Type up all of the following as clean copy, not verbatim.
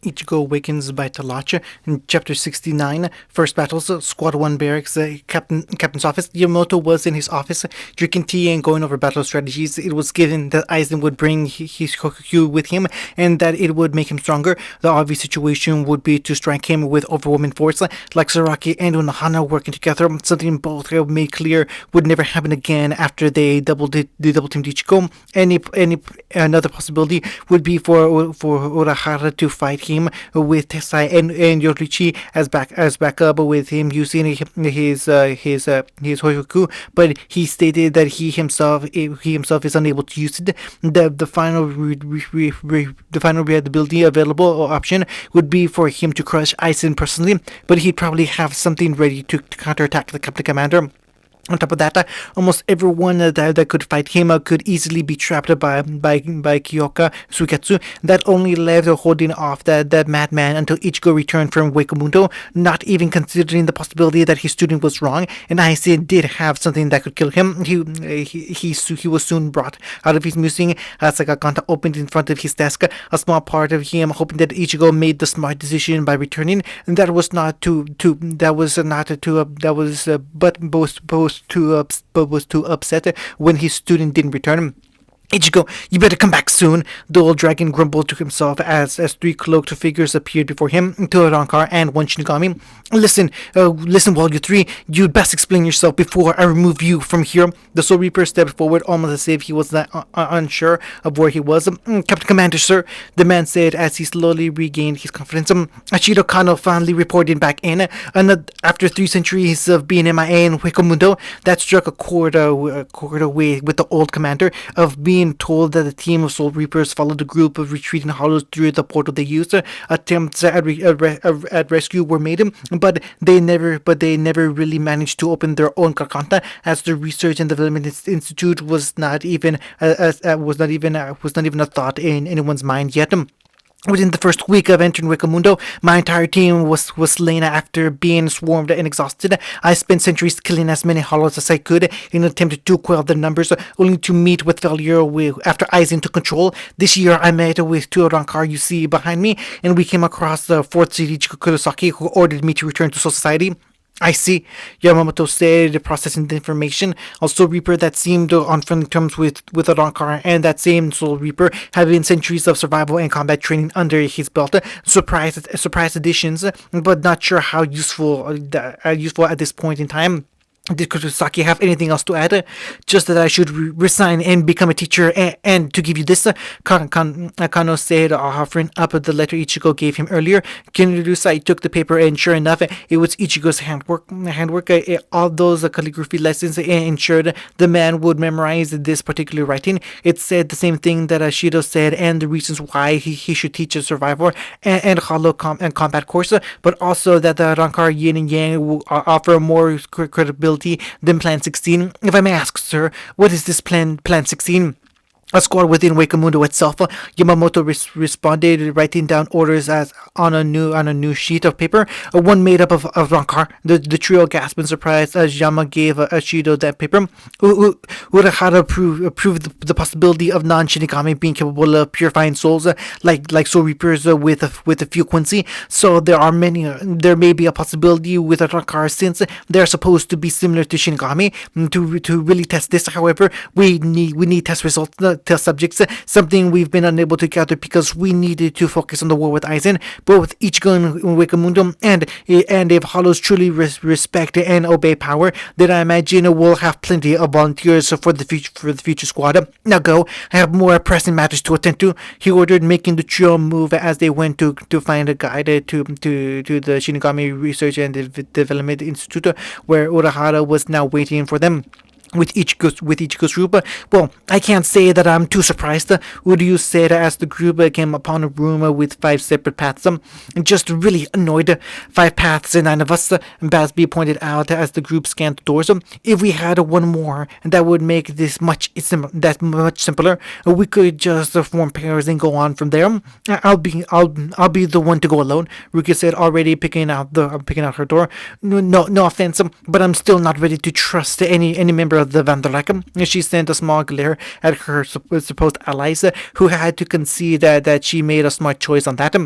Ichigo awakens by Talacha in Chapter 69, First Battles, Squad 1 Barracks, Captain's office. Yamamoto was in his office, drinking tea and going over battle strategies. It was given that Aizen would bring his Kokyu with him, and that it would make him stronger. The obvious situation would be to strike him with overwhelming force, like Saraki and Unohana working together, something both have made clear would never happen again after they double teamed Ichigo. Another possibility would be for Urahara to fight him with Tesai and Yorichi as backup, with him using his Hoyoku, but he stated that he himself is unable to use it. The final readability available option would be for him to crush Aizen personally, but he'd probably have something ready to counterattack the Captain Commander. On top of that, almost everyone that could fight him could easily be trapped by Kyoka Suiketsu. That only left holding off that madman until Ichigo returned from Wakamundo, not even considering the possibility that his student was wrong, and Aizen did have something that could kill him. He was soon brought out of his musing. Sakakanta opened in front of his desk, a small part of him hoping that Ichigo made the smart decision by returning, and that was too upset when his student didn't return. Ichigo, you better come back soon, the old dragon grumbled to himself as three cloaked figures appeared before him, two Rankar and one Shinigami. Listen, while you three, you'd best explain yourself before I remove you from here. The Soul Reaper stepped forward almost as if he was unsure of where he was. Captain Commander, sir, the man said as he slowly regained his confidence. Ashido Kano finally reported back in, and after 3 centuries of being MIA in Wakamundo, that struck a chord away with the old commander of being told that the team of Soul Reapers followed a group of retreating hollows through the portal they used. Attempts at rescue were made, but they never really managed to open their own Kakanta, as the Research and Development Institute was not even a thought in anyone's mind yet. Within the first week of entering Wakamundo, my entire team was slain after being swarmed and exhausted. I spent centuries killing as many hollows as I could in an attempt to quell the numbers, only to meet with failure after Aizen took control. This year, I met with two Rankar you see behind me, and we came across the 4th City Ichigo Kurosaki, who ordered me to return to Soul Society. I see, Yamamoto said, processing the information. A Soul Reaper that seemed on friendly terms with a Rankar, and that same Soul Reaper having centuries of survival and combat training under his belt. Surprise additions, but not sure how useful at this point in time. Did Kurosaki have anything else to add? Just that I should resign and become a teacher, and to give you this, Kano said, offering up the letter Ichigo gave him earlier. Kinurusai took the paper, and sure enough, it was Ichigo's handwork. All those calligraphy lessons ensured the man would memorize this particular writing. It said the same thing that Ashido said, and the reasons why he should teach a survivor and hollow combat course, but also that the Rankar Yin and Yang will offer more credibility than Plan 16. If I may ask, sir, what is this Plan 16? A squad within Wakamundo itself, Yamamoto responded, writing down orders as on a new sheet of paper, one made up of Rankar. The trio gasped in surprise as Yama gave Ashido that paper. Urahara proved the possibility of non-Shinigami being capable of purifying souls, like Soul Reapers with a few Quincy. So there may be a possibility with a Rankar, since they are supposed to be similar to Shinigami. To really test this, however, we need test results. Test subjects, something we've been unable to gather because we needed to focus on the war with Aizen, both Ichigo and Wakamundo, and if Hollows truly respect and obey power, then I imagine we'll have plenty of volunteers for the future squad. Now go, I have more pressing matters to attend to, he ordered, making the trio move as they went to find a guide to the Shinigami Research and Development Institute, where Urahara was now waiting for them. With Ichigo's group, well, I can't say that I'm too surprised, Uryu said as the group came upon a room with 5 separate paths. Just really annoyed. 5 paths and 9 of us, Basby pointed out as the group scanned the doors. If we had one more, that would make this much simpler. We could just form pairs and go on from there. I'll be the one to go alone, Rukia said, already picking out her door. No offense, but I'm still not ready to trust any member of the Vanderlek. She sent a small glare at her supposed allies, who had to concede that she made a smart choice on that.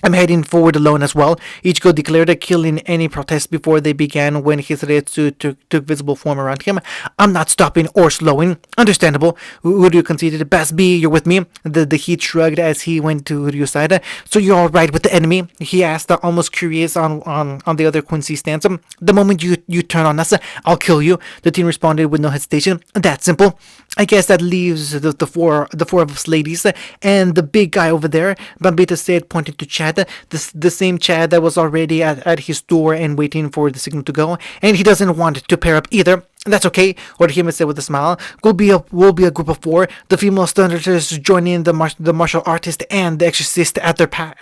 I'm heading forward alone as well. Ichigo declared killing any protest before they began when his Retsu took visible form around him. I'm not stopping or slowing. Understandable. Uryu conceded. Best be, you're with me. The heat shrugged as he went to Uryu's side. So you're alright with the enemy? He asked, almost curious on the other Quincy stance. The moment you turn on us, I'll kill you. The teen responded with no hesitation. That simple. I guess that leaves the four of us ladies and the big guy over there, Bambita said, pointing to Chad, the same Chad that was already at his door and waiting for the signal to go, and he doesn't want to pair up either. That's okay, Orihime said with a smile. We'll be a group of 4. The female stunters joining the martial artist and the exorcist at their path.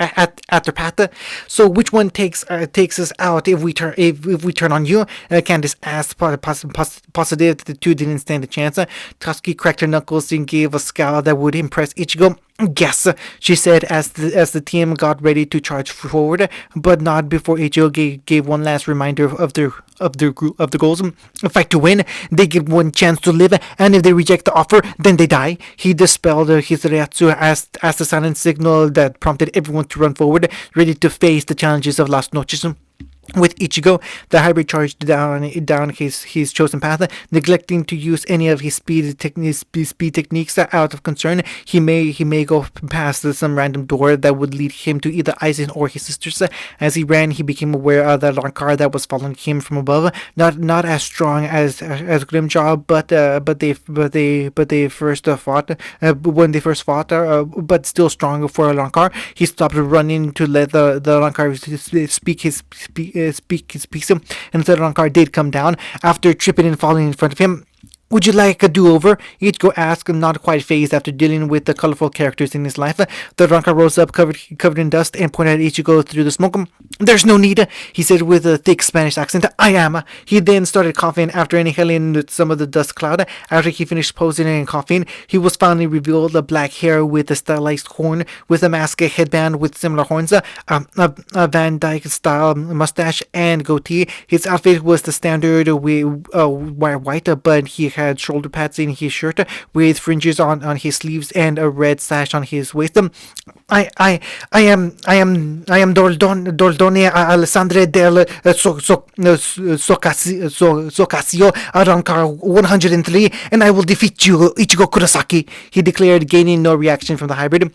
So which one takes us out if we turn on you? Candice asked, positive that the two didn't stand a chance. Tatsuki cracked her knuckles and gave a scowl that would impress Ichigo. Yes, she said as the team got ready to charge forward, but not before Ichigo gave one last reminder of their goals. Fight to win. They get one chance to live, and if they reject the offer, then they die. He dispelled his Ryatsu as the silent signal that prompted everyone to run forward, ready to face the challenges of Las Noches. With Ichigo, the hybrid charged down his chosen path, neglecting to use any of his speed techniques out of concern. He may go past some random door that would lead him to either Aizen or his sisters. As he ran, he became aware of the alarm car that was following him from above. Not as strong as Grimjaw, but they first fought when they first fought, but still strong for alarm car. He stopped running to let the alarm car speak his piece, and the alarm car did come down after tripping and falling in front of him. Would you like a do-over? Ichigo asked, not quite phased after dealing with the colorful characters in his life. The Ranka rose up, covered in dust, and pointed at Ichigo through the smoke. There's no need, he said with a thick Spanish accent. I am. He then started coughing after inhaling some of the dust cloud. After he finished posing and coughing, he was finally revealed, a black hair with a stylized horn, with a mask, a headband with similar horns, a Van Dyke-style mustache, and goatee. His outfit was the standard white, but he had shoulder pads in his shirt with fringes on his sleeves and a red sash on his waist. I am Doldone Alessandre del Socasio Arankar 103, and I will defeat you, Ichigo Kurosaki, he declared, gaining no reaction from the hybrid.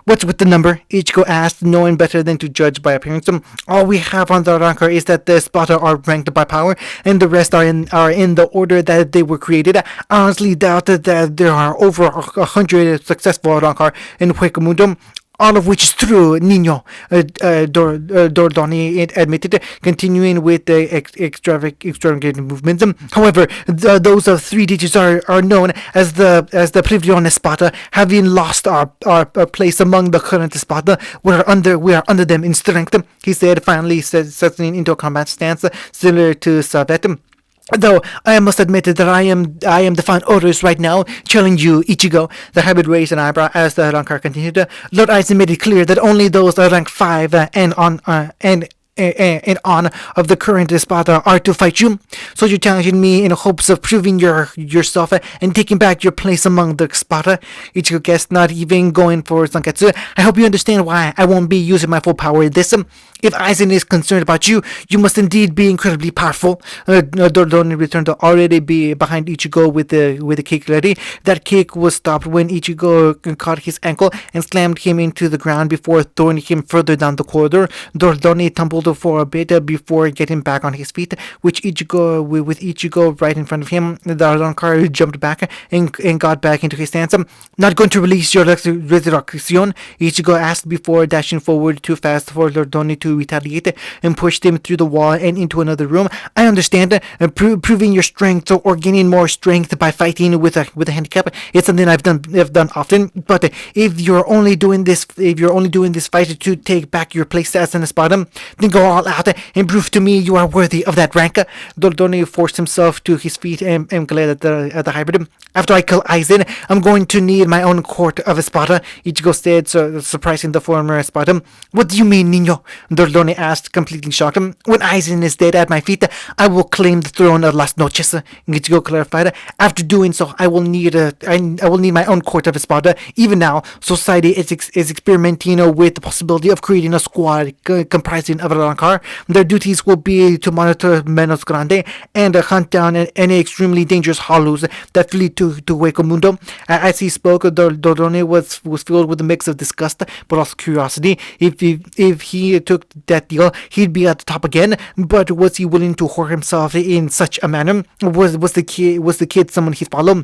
What's with the number? Ichigo asked, knowing better than to judge by appearance. All we have on the Arankar is that the spotter are ranked by power, and the rest are in the order that they were created. I honestly doubt that there are over 100 successful Arankar in Huecamundo, all of which is true, Nino, Dordoni admitted, continuing with the extravagant movements. However, those of 3 digits are known as the Privion Espada, having lost our place among the current Espada. We are under them in strength, he said, finally settling into a combat stance similar to Savet. Though I must admit that I am defying orders right now, challenge you, Ichigo. The hybrid raised an eyebrow as the Rankar continued. Lord Aizen made it clear that only those that rank 5 and on of the current Espada are to fight you. So you're challenging me in hopes of proving yourself and taking back your place among the Espada. Ichigo guessed, not even going for Sankatsu. I hope you understand why I won't be using my full power in this. If Aizen is concerned about you, you must indeed be incredibly powerful. Dordoni returned to already be behind Ichigo with the kick ready. That kick was stopped when Ichigo caught his ankle and slammed him into the ground before throwing him further down the corridor. Dordoni tumbled for a bit before getting back on his feet, with Ichigo right in front of him. The Arankar jumped back and got back into his stance. Not going to release your resurrection? Ichigo asked before dashing forward too fast for Dordoni to retaliate and pushed him through the wall and into another room. I understand. Proving your strength or gaining more strength by fighting with a handicap, it's something I've done often. But if you're only doing this fight to take back your place as an Espada, then go Go all out and prove to me you are worthy of that rank. Dordoni forced himself to his feet and glared at the hybrid. After I kill Aizen, I'm going to need my own court of Espada, Ichigo said, surprising the former Espada. What do you mean, Nino? Dordoni asked, completely shocked. When Aizen is dead at my feet, I will claim the throne of Las Noches, Ichigo clarified. After doing so, I will need my own court of Espada. Even now, society is experimenting with the possibility of creating a squad comprising of Rancor. Their duties will be to monitor Menos Grande and hunt down any extremely dangerous hollows that lead to Hueco Mundo. As he spoke, Dordoni was filled with a mix of disgust but also curiosity. If he took that deal, he'd be at the top again. But was he willing to whore himself in such a manner? Was the kid someone he'd follow?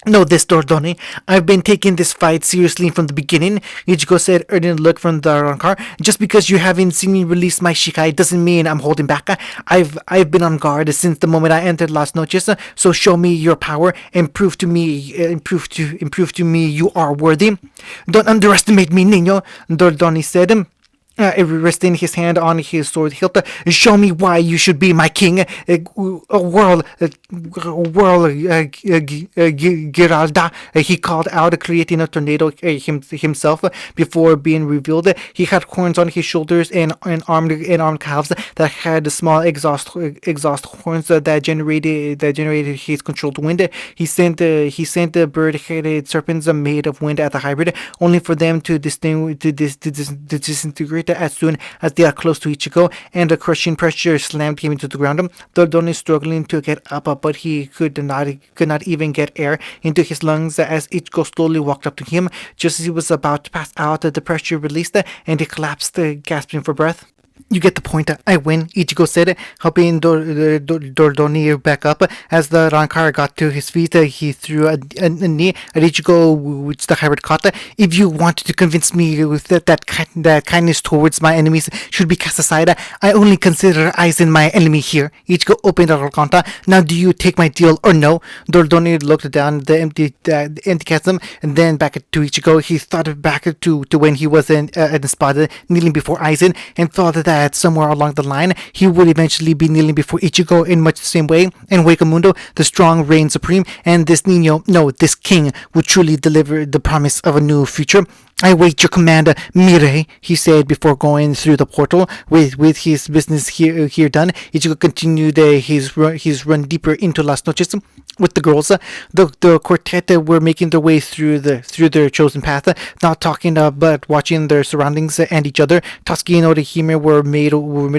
Know this, Dordoni. I've been taking this fight seriously from the beginning, Ichigo said, earning a look from the Rancor. Just because you haven't seen me release my Shikai doesn't mean I'm holding back. I've been on guard since the moment I entered Las Noches, so show me your power and prove to me you are worthy. Don't underestimate me, Niño, Dordoni said. Resting his hand on his sword hilt. Show me why you should be my king. Giralda, he called out, creating a tornado himself before being revealed. He had horns on his shoulders and armed calves that had small exhaust horns that generated his controlled wind. He sent the bird-headed serpents made of wind at the hybrid, only for them to disintegrate as soon as they are close to Ichigo, and a crushing pressure slammed him into the ground. Dordoni struggling to get up, but he could not even get air into his lungs as Ichigo slowly walked up to him. Just as he was about to pass out, the pressure released and he collapsed, gasping for breath. You get the point. I win, Ichigo said, helping Dordoni back up. As the Rancor got to his feet, he threw a knee at Ichigo, which the hybrid caught. If you want to convince me that kindness towards my enemies should be cast aside, I only consider Aizen my enemy here. Ichigo opened a Rokanta. Now do you take my deal or no? Dordoni looked down the empty chasm and then back to Ichigo. He thought back to when he was in Espada, kneeling before Aizen, and thought that somewhere along the line he would eventually be kneeling before Ichigo in much the same way. In Hueco Mundo, the strong reign supreme, and this this king would truly deliver the promise of a new future. I wait your command, Mirei, he said before going through the portal. With his business here done, Ichigo continued his run deeper into Las Noches. With the girls, the quartet were making their way through their chosen path, not talking but watching their surroundings and each other. Tatsuki and Orihime were made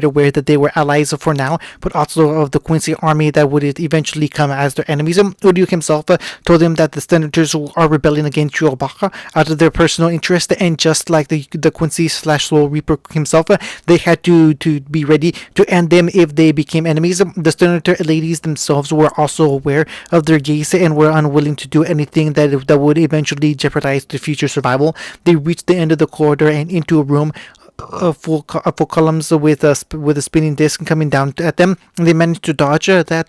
aware that they were allies for now, but also of the Quincy army that would eventually come as their enemies. Uryu himself told them that the senators are rebelling against Chuobaka out of their personal interest, and just like the Quincy / Soul Reaper himself, they had to be ready to end them if they became enemies. The senator ladies themselves were also aware of their gaze and were unwilling to do anything that would eventually jeopardize their future survival. They reached the end of the corridor and into a room full columns with a spinning disc coming down at them. They managed to dodge that,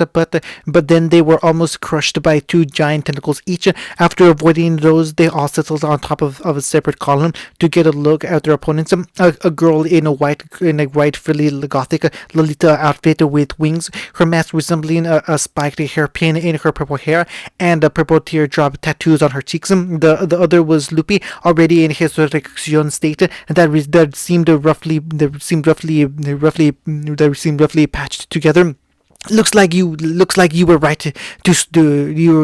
but then they were almost crushed by two giant tentacles each. After avoiding those, they all settled on top of a separate column to get a look at their opponents. A girl in a white frilly gothic Lolita outfit with wings, her mask resembling a spiked hairpin in her purple hair, and purple teardrop tattoos on her cheeks. The other was Lupi, already in his resurrection state that seemed roughly patched together. Looks like you were right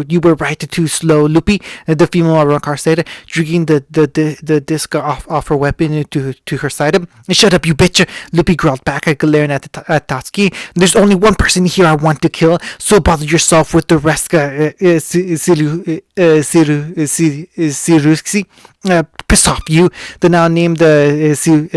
you were right to slow, Lupi, the female Rancor said, dragging the disc off her weapon to her side. Shut up, you bitch, Lupi growled back, glaring at Tatsuki. There's only one person here I want to kill, so bother yourself with the rest, Siruski. Piss off, you, the now named Sirusi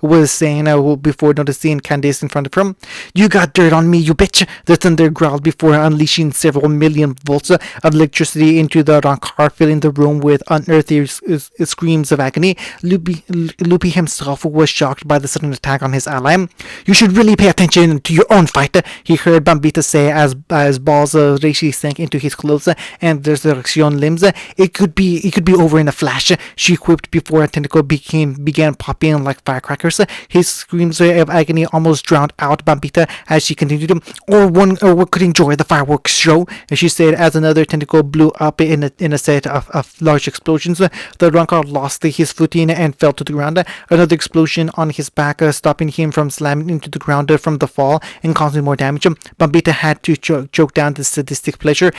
was saying before noticing Candace in front of him. You got dirt on me, you bitch! The thunder growled before unleashing several million volts of electricity into the car, filling the room with unearthly screams of agony. Lupi himself was shocked by the sudden attack on his ally. You should really pay attention to your own fight, he heard Bambita say as balls of reishi sank into his clothes and resurrection limbs. It could be over in a flash, she quipped before a tentacle began popping like firecrackers. His screams of agony almost drowned out Bambita as she continued. Or one could enjoy the fireworks show, she said as another tentacle blew up in a set of large explosions. The Rancor lost his footing and fell to the ground. Another explosion on his back, stopping him from slamming into the ground from the fall and causing more damage. Bambita had to choke down the sadistic pleasure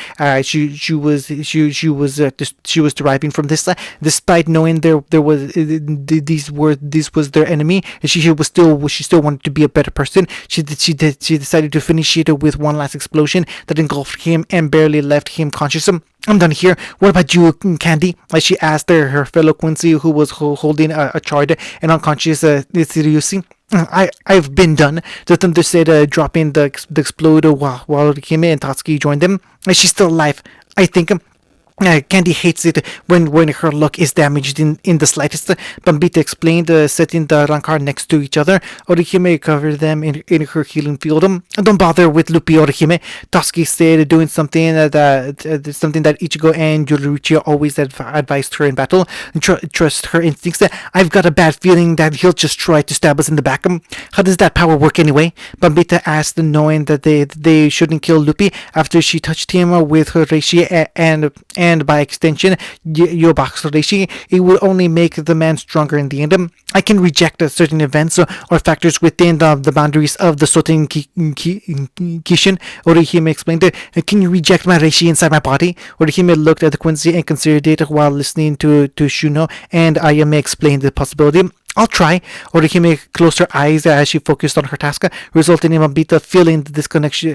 she was deriving from this, despite knowing this was their enemy. She still wanted to be a better person. She decided to finish it with one last explosion that engulfed him and barely left him conscious. I'm done here. What about you, Candy? She asked her fellow Quincy, who was holding a charred and unconscious Tsuruyoshi. I've been done, the thunder said, dropping the explode while Hime and Tatsuki joined them. She's still alive, I think. Candy hates it when her luck is damaged in the slightest. Bambita explained, setting the Rancor next to each other. Orihime covered them in her healing field. Don't bother with Lupi, Orihime, Tatsuki said, doing something that Ichigo and Yoruichi always advised her in battle. Trust her instincts. I've got a bad feeling that he'll just try to stab us in the back. How does that power work anyway? Bambita asked, knowing that they shouldn't kill Lupi after she touched him with her reishi and by extension Yobaku's reishi. It will only make the man stronger in the end. I can reject certain events or factors within the boundaries of the Soten Kishin, Orihime explained. Can you reject my reishi inside my body? Orihime looked at the Quincy and considered it while listening to Shuno and Ayame explain the possibility. I'll try. Orihime closed her eyes as she focused on her task, resulting in Bambita feeling the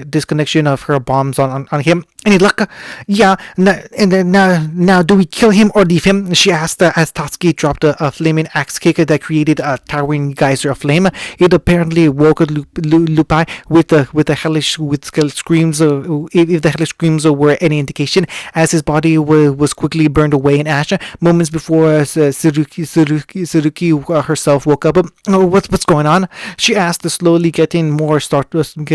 disconnection of her bombs on him. Any luck? Yeah. Now, do we kill him or leave him? She asked as Tatsuki dropped a flaming axe kick that created a towering geyser of flame. It apparently woke Lupi with the hellish screams. If the hellish screams were any indication, as his body was quickly burned away in ash. Moments before Tsuruki herself woke up. What's going on? She asked, slowly getting more startled and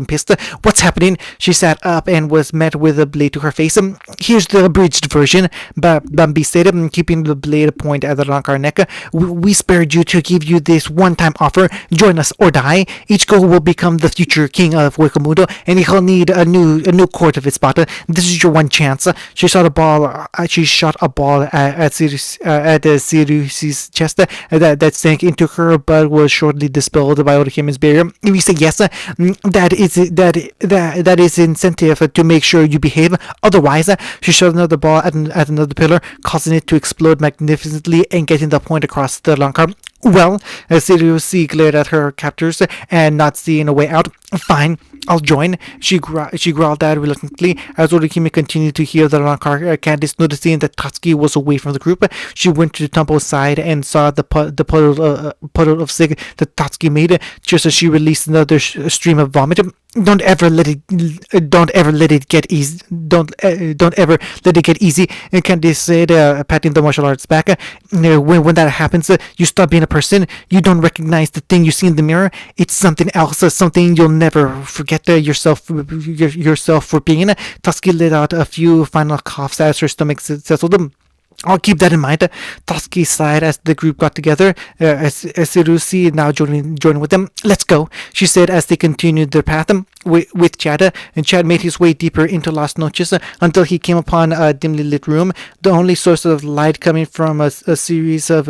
pissed. What's happening? She sat up and was met with a blade to her face. Here's the abridged version, Bambi said, keeping the blade point at the Rancor neck. We spared you to give you this one-time offer. Join us or die. Ichigo will become the future king of Wakamudo, and he'll need a new court of its spot. This is your one chance. She shot a ball at Sirius's chest that sank into her, but was shortly dispelled by Orihime's barrier. If you say yes, that is incentive to make sure you behave. Otherwise, she shot another ball at another pillar, causing it to explode magnificently and getting the point across the Rancor. Well, Sirius glared at her captors and not seeing a way out. Fine, I'll join. She growled out reluctantly as Orihime continued to hear the Rancor. Candice, noticing that Tatsuki was away from the group, she went to Tumpo's side and saw the puddle of sig that Tatsuki made just as she released another stream of vomit. Don't ever let it get easy. Don't ever let it get easy. Candice said, patting the martial arts back. When that happens, you stop being a person. You don't recognize the thing you see in the mirror. It's something else, something you'll never forget yourself for being. Tatsuki let out a few final coughs as her stomach settled. I'll keep that in mind. Tatsuki sighed as the group got together. Sirusi now joined with them. Let's go, she said as they continued their path with Chad. And Chad made his way deeper into Las Noches until he came upon a dimly lit room. The only source of light coming from a series of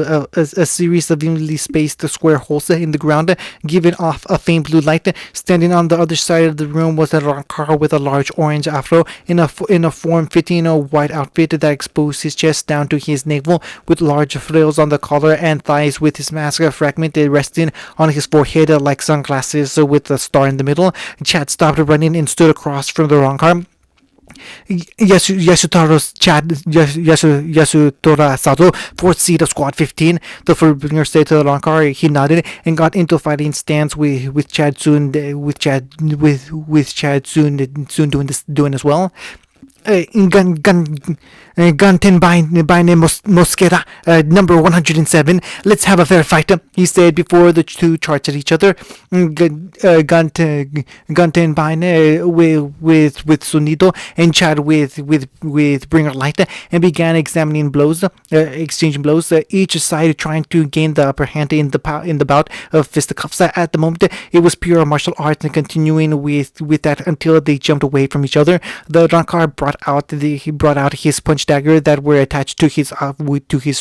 dimly spaced square holes in the ground, giving off a faint blue light. Standing on the other side of the room was a Rancor with a large orange afro in a form-fitting white outfit that exposed his chest down to his navel, with large frills on the collar and thighs, with his mask fragmented resting on his forehead like sunglasses with a star in the middle. Chad stopped running and stood across from the Rancor. Yasutora Sato, fourth seed of Squad 15. The Fullbringer stayed to the long car. He nodded and got into a fighting stance with Chad soon. With Chad soon doing as well. Ganten by name Mosquera, number 107. Let's have a fair fight, he said before the two charged at each other. Ganten Bine with Sonido and Chad with Bringer Light and began examining blows, exchanging blows. Each side trying to gain the upper hand in the bout of fisticuffs. At the moment, it was pure martial arts and continuing with that until they jumped away from each other. The Rankar brought out his punch dagger that were attached to his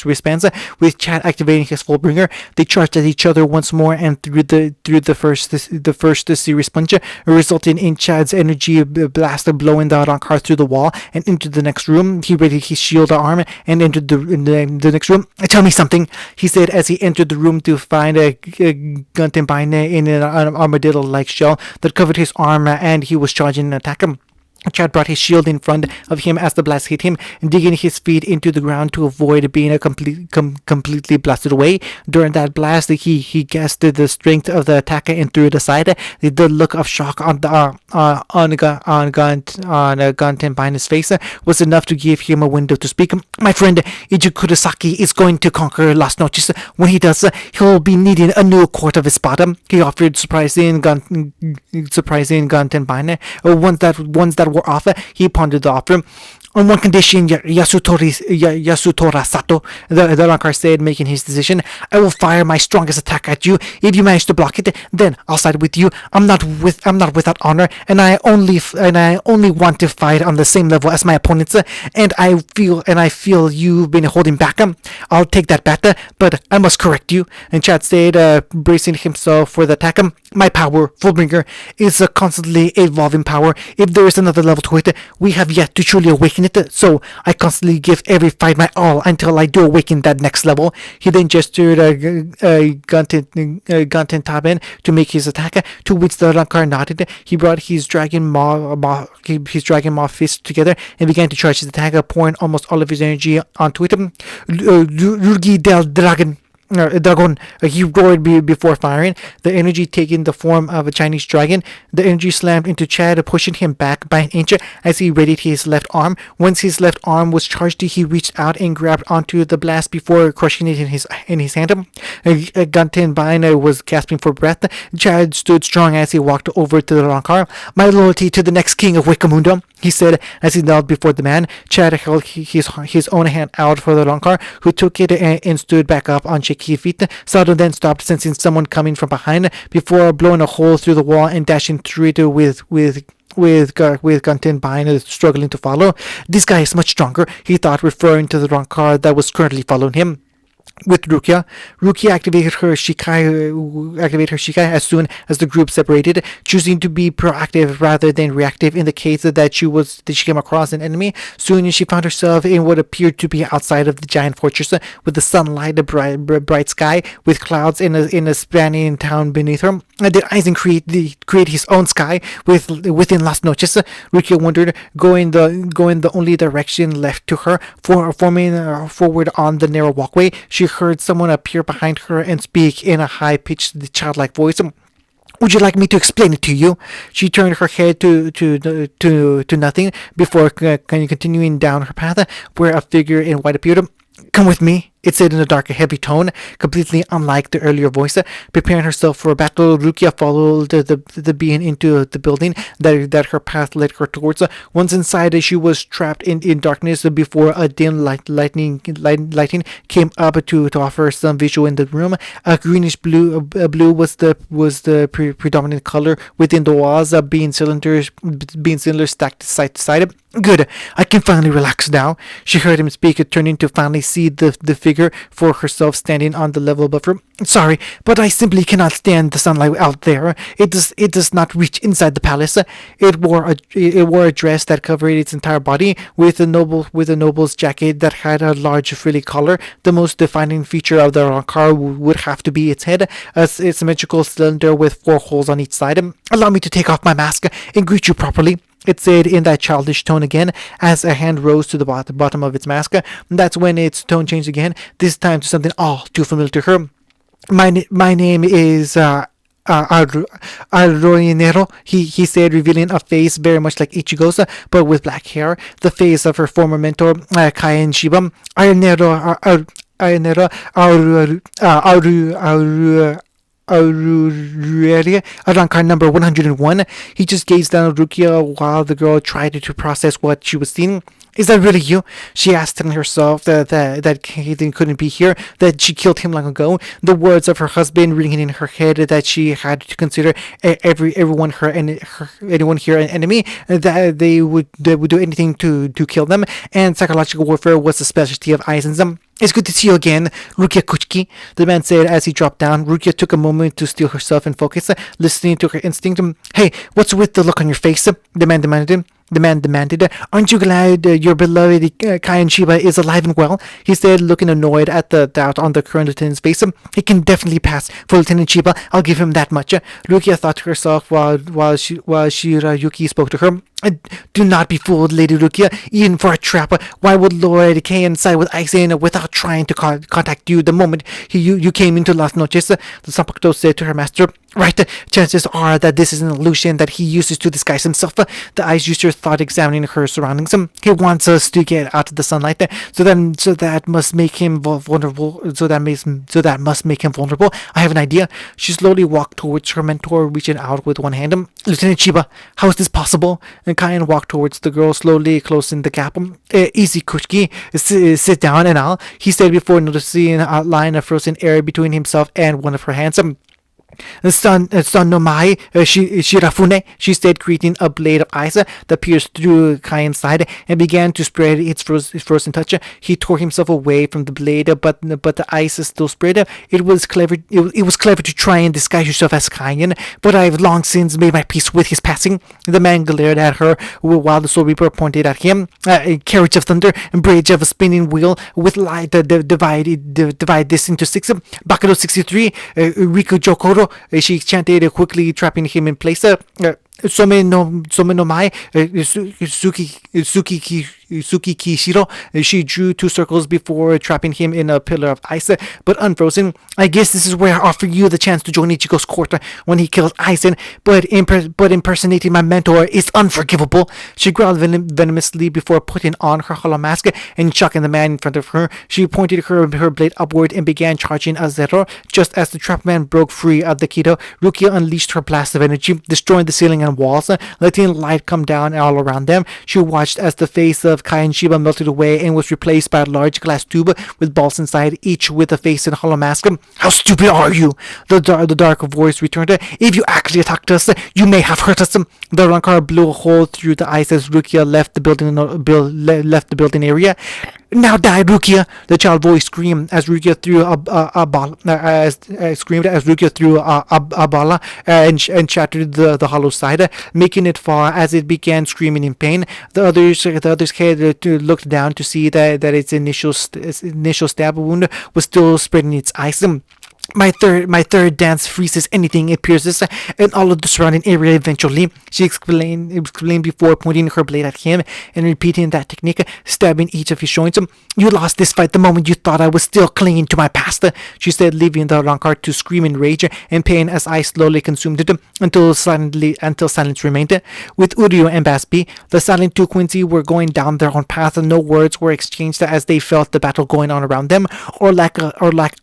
wristbands. With Chad activating his Fullbringer, they charged at each other once more and threw the first serious punch, resulting in Chad's energy blast blowing the Rankar through the wall and into the next room. He readied his shield arm and entered the next room. Tell me something, he said as he entered the room to find a Guntenbein in an armadillo-like shell that covered his arm, and he was charging an attack. Chad brought his shield in front of him as the blast hit him, digging his feet into the ground to avoid being completely blasted away. During that blast, he guessed the strength of the attacker and threw it aside. The look of shock on Gantenbein's face was enough to give him a window to speak. My friend Ichigo is going to conquer Las Noches. When he does, he'll be needing a new court of espada, he offered, surprising Gantenbein. Ones that were off, he pondered the offer. On one condition, Yasutora Sato, the Rankar said, making his decision. I will fire my strongest attack at you. If you manage to block it, then I'll side with you. I'm not without honor, and I only want to fight on the same level as my opponents. And I feel you've been holding back. I'll take that bet, but I must correct you. And Chad said, bracing himself for the attack. My power, Fullbringer, is a constantly evolving power. If there is another level to it, we have yet to truly awaken it, so I constantly give every fight my all until I do awaken that next level. He then gestured Ganten Taben to make his attack, to which the Rankar nodded. He brought his dragon maw fist together and began to charge his attack, pouring almost all of his energy onto it. Rugi del Dragon. Dragon, he roared before firing, the energy taking the form of a Chinese dragon. The energy slammed into Chad, pushing him back by an inch as he readied his left arm. Once his left arm was charged, he reached out and grabbed onto the blast before crushing it in his hand. Gantenbein was gasping for breath. Chad stood strong as he walked over to the Rankar. My loyalty to the next king of Wakamundo, he said as he knelt before the man. Chad held his own hand out for the Rankar, who took it and stood back up on shaky feet. Sato then stopped, sensing someone coming from behind, before blowing a hole through the wall and dashing through it with Gantenbein struggling to follow. This guy is much stronger, he thought, referring to the Rankar that was currently following him. With Rukia activated her Shikai as soon as the group separated, choosing to be proactive rather than reactive in the case that she came across an enemy. Soon she found herself in what appeared to be outside of the giant fortress, with the sunlight, a bright sky, with clouds in a spanning town beneath her. Did Aizen create his own sky within Las Noches? Rukia wondered, going the only direction left to her, forming forward on the narrow walkway. She heard someone appear behind her and speak in a high-pitched, childlike voice. Would you like me to explain it to you? She turned her head to nothing before continuing down her path, where a figure in white appeared. Come with me, it said in a dark, heavy tone, completely unlike the earlier voice. Preparing herself for a battle, Rukia followed the being into the building that her path led her towards. Once inside, she was trapped in darkness before a dim lighting came up to offer some visual in the room. A greenish blue was the predominant color within the walls, being cylinders stacked side to side. Good, I can finally relax now. She heard him speak, turning to finally see the figure for herself standing on the level above her. Sorry, but I simply cannot stand the sunlight out there. It does not reach inside the palace. It wore a dress that covered its entire body, with a noble's jacket that had a large frilly collar. The most defining feature of the Rankar would have to be its head, a symmetrical cylinder with 4 holes on each side. Allow me to take off my mask and greet you properly. it said in that childish tone again as a hand rose to the bottom of its mask. That's when its tone changed again, this time to something all too familiar to her. My name is Arroyinero, he said, revealing a face very much like Ichigo's, but with black hair, the face of her former mentor, Kaien Shiba. Arroyinero, Aruria, Arankar number 101. He just gazed down at Rukia while the girl tried to process what she was seeing. Is that really you? She asked, telling herself that Kaiden couldn't be here, that she killed him long ago. The words of her husband ringing in her head, that she had to consider anyone here an enemy, that they would do anything to kill them, and psychological warfare was the specialty of Aizen's. It's good to see you again, Rukia Kuchiki, the man said as he dropped down. Rukia took a moment to steel herself and focus, listening to her instinct. Hey, what's with the look on your face? The man demanded. Aren't you glad your beloved Kaien Shiba is alive and well? He said, looking annoyed at the doubt on the current lieutenant's face. He can definitely pass for Lieutenant Shiba, I'll give him that much. Rukia thought to herself while Shirayuki spoke to her. Do not be fooled, Lady Rukia, even for a trap. Why would Lord Kaien side with Aizen without trying to contact you the moment you came into Las Noches? The Zanpakuto said to her master. Right, chances are that this is an illusion that he uses to disguise himself. The eyes user thought, examining her surroundings. He wants us to get out of the sunlight, so that must make him vulnerable. So that must make him vulnerable. I have an idea. She slowly walked towards her mentor, reaching out with one hand. Lieutenant Shiba, how is this possible? And Kaien walked towards the girl, slowly closing the gap. Easy, Kuchiki. Sit down and he said before noticing an outline of frozen air between himself and one of her hands. Son no Mai, Shirafune, she said, creating a blade of ice that pierced through Kaien's side and began to spread its frozen touch. He tore himself away from the blade, but the ice still spread. It was clever to try and disguise yourself as Kaien, but I've long since made my peace with his passing. The man glared at her while the Soul Reaper pointed at him. A carriage of thunder, and bridge of a spinning wheel with light divide this into six. Bakado 63, Riku Jokoro, she chanted, quickly trapping him in place. Some no Mai, Suki Kishiro. She drew 2 circles before trapping him in a pillar of ice, but unfrozen. I guess this is where I offer you the chance to join Ichigo's court when he kills Aizen, but impersonating my mentor is unforgivable. She growled venomously before putting on her hollow mask and shocking the man in front of her. She pointed her blade upward and began charging a zero. Just as the trap man broke free of the Kido, Rukia unleashed her blast of energy, destroying the ceiling and walls, letting light come down all around them. She watched as the face of Kaien Shiba melted away and was replaced by a large glass tube with balls inside, each with a face and hollow mask. How stupid are you? The dark voice returned. If you actually attacked us, you may have hurt us. The Rancor blew a hole through the ice as Rukia left the building area. Now die, Rukia! The child voice screamed as Rukia threw a bala and shattered the hollow side, making it fall as it began screaming in pain. The others had looked down to see that its initial stab wound was still spreading its ice. My third dance freezes anything it pierces, and all of the surrounding area eventually, she explained before pointing her blade at him and repeating that technique, stabbing each of his joints. You lost this fight the moment you thought I was still clinging to my past, she said, leaving the rancor to scream in rage and pain as ice slowly consumed it until silence remained. With Uryu and Baspi, the silent two Quincy were going down their own path, and no words were exchanged as they felt the battle going on around them, or lack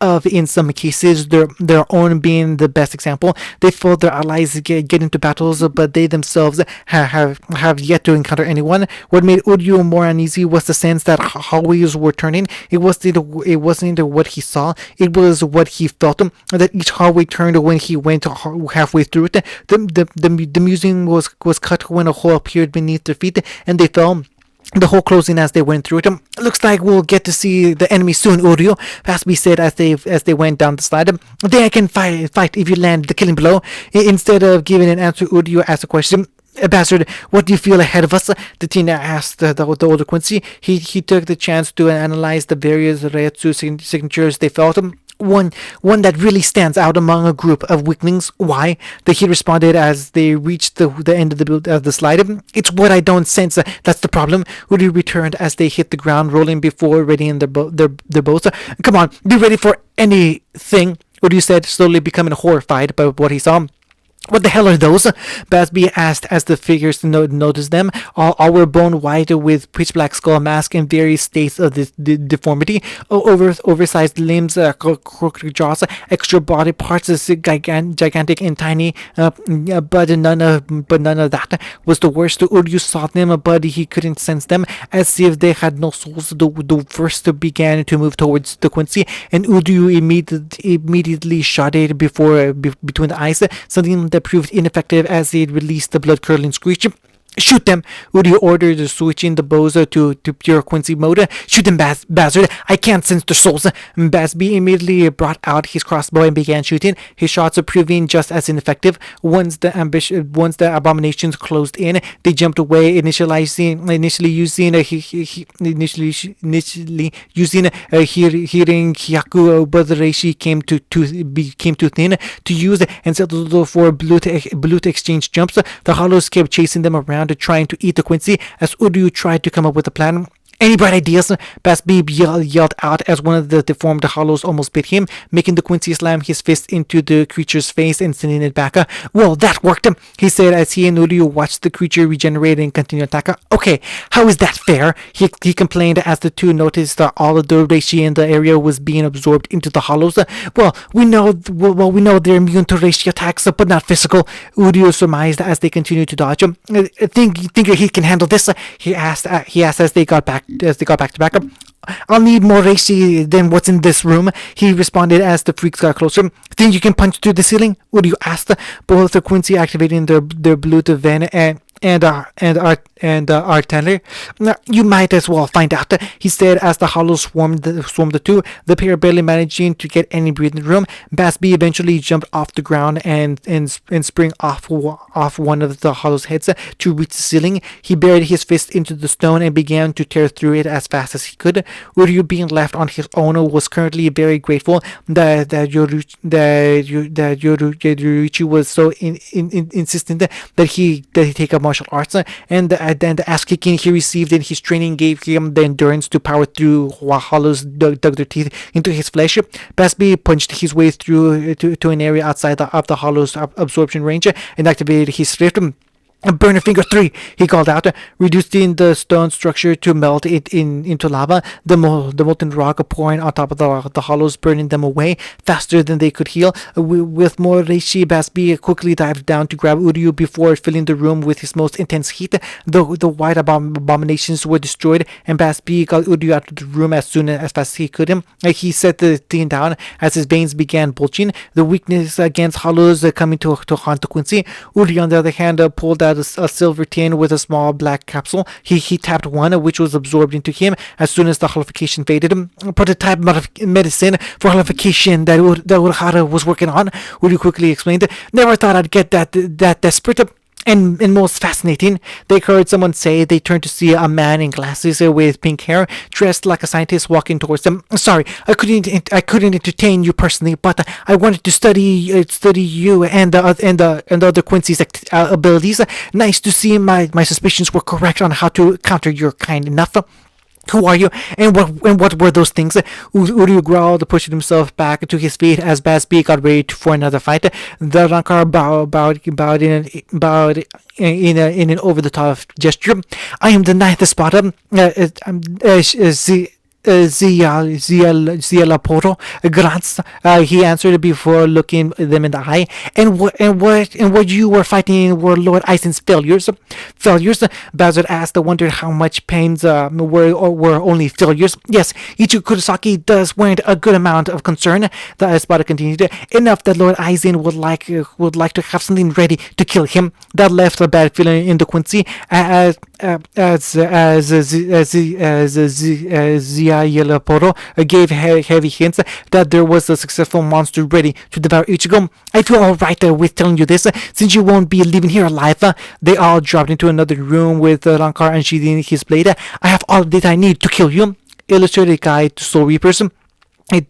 of in some cases. Their own being the best example. They felt their allies get into battles, but they themselves have yet to encounter anyone. What made Uryu more uneasy was the sense that hallways were turning. It wasn't what he saw, it was what he felt. That each hallway turned when he went halfway through it. The music was cut when a hole appeared beneath their feet, and they fell. The hole closing as they went through it. Looks like we'll get to see the enemy soon, Uryu, Pasby said as they went down the slide. Then I can fight if you land the killing blow. Instead of giving an answer, Uryu asked a question. Bastard, what do you feel ahead of us? The teen asked the older Quincy. He took the chance to analyze the various Reiatsu signatures they felt. one one that really stands out among a group of weaklings. Why? The he responded as they reached the end of the slide. It's what I don't sense. That's the problem. Uri returned as they hit the ground, rolling before readying their boats. Come on, be ready for anything. Uri said, slowly becoming horrified by what he saw. What the hell are those? Basby asked as the figures noticed them. All were bone white with pitch black skull mask and various states of deformity. Oversized limbs, crooked jaws, extra body parts, gigantic and tiny. But none of that was the worst. Uryu saw them, but he couldn't sense them, as if they had no souls. The first began to move towards the Quincy, and Uryu immediately shot it between the eyes. Something that proved ineffective as it released the blood-curdling screech. Shoot them! Uri ordered, switching the bows to pure Quincy mode. Shoot them, bastard! I can't sense their souls! Basby immediately brought out his crossbow and began shooting, his shots proving just as ineffective. Once the abominations closed in, they jumped away, initially using hearing Hyaku, but the Reishi came too thin to use and settled for blue to exchange jumps. The hollows kept chasing them around, trying to eat the Quincy as Uryu tried to come up with a plan. Any bright ideas? Basby yelled out as one of the deformed hollows almost bit him, making the Quincy slam his fist into the creature's face and sending it back. Well, that worked, he said as he and Uryu watched the creature regenerate and continue attack. Okay, how is that fair? He complained as the two noticed that all of the reishi in the area was being absorbed into the hollows. Well, we know they're immune to reishi attacks, but not physical, Uryu surmised as they continued to dodge. Think he can handle this? He asked as they got back to back up. I'll need more reishi than what's in this room, he responded as the freaks got closer. Think you can punch through the ceiling? Uryu asked, both the Quincy activating their blue to Ven and artillery. You might as well find out, he said as the hollows swarmed the two, the pair barely managing to get any breathing room. Basby eventually jumped off the ground and sprang off one of the hollow's heads to reach the ceiling. He buried his fist into the stone and began to tear through it as fast as he could. Uryu, being left on his own, was currently very grateful that Yoruichi was so insistent that he take up martial arts, and the ass kicking he received in his training gave him the endurance to power through while hollows dug their teeth into his flesh. Basby punched his way through to an area outside of the hollow's absorption range and activated his rift. Burner Finger 3, he called out, reducing the stone structure to melt it into lava, the molten rock pouring on top of the hollows, burning them away faster than they could heal. With more reishi, Basby quickly dived down to grab Uryu before filling the room with his most intense heat. The white abominations were destroyed, and Basby got Uryu out of the room as fast as he could. He set the thing down as his veins began bulging, the weakness against hollows coming to haunt the Quincy. Uryu, on the other hand, pulled out a silver tin with a small black capsule. He tapped one, which was absorbed into him as soon as the hollification faded. Prototype medicine for hollification that Urahara was working on, Uryu quickly explained. Never thought I'd get that desperate. And most fascinating, they heard someone say they turned to see a man in glasses with pink hair, dressed like a scientist, walking towards them. Sorry, I couldn't entertain you personally, but I wanted to study you and the other Quincy's abilities. Nice to see my suspicions were correct on how to counter your kind enough. Who are you, and what were those things? Uryu growled, pushing himself back to his feet as Basby got ready for another fight. The Rancor bowed in an over-the-top gesture. I am the ninth spotter. Zialaporo Grants, he answered before looking them in the eye. And what you were fighting were Lord Aizen's failures. Bowser asked, wondered how much pains were only failures. Yes, Ichigo Kurosaki does warrant a good amount of concern. The spotter continued. Enough that Lord Aizen would like to have something ready to kill him. That left a bad feeling in the Quincy as Yelaporo gave heavy hints that there was a successful monster ready to devour Ichigo. I feel alright with telling you this, since you won't be leaving here alive. They all dropped into another room with Rancor unsheathing his blade. I have all the data I need to kill you. Illustrated Guide to Soul Reapers.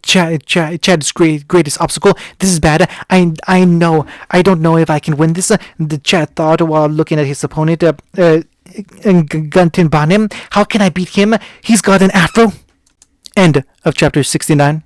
Chad's greatest obstacle. This is bad. I know. I don't know if I can win this. The Chad thought while looking at his opponent, Guntin Banim. How can I beat him? He's got an afro. End of chapter 69.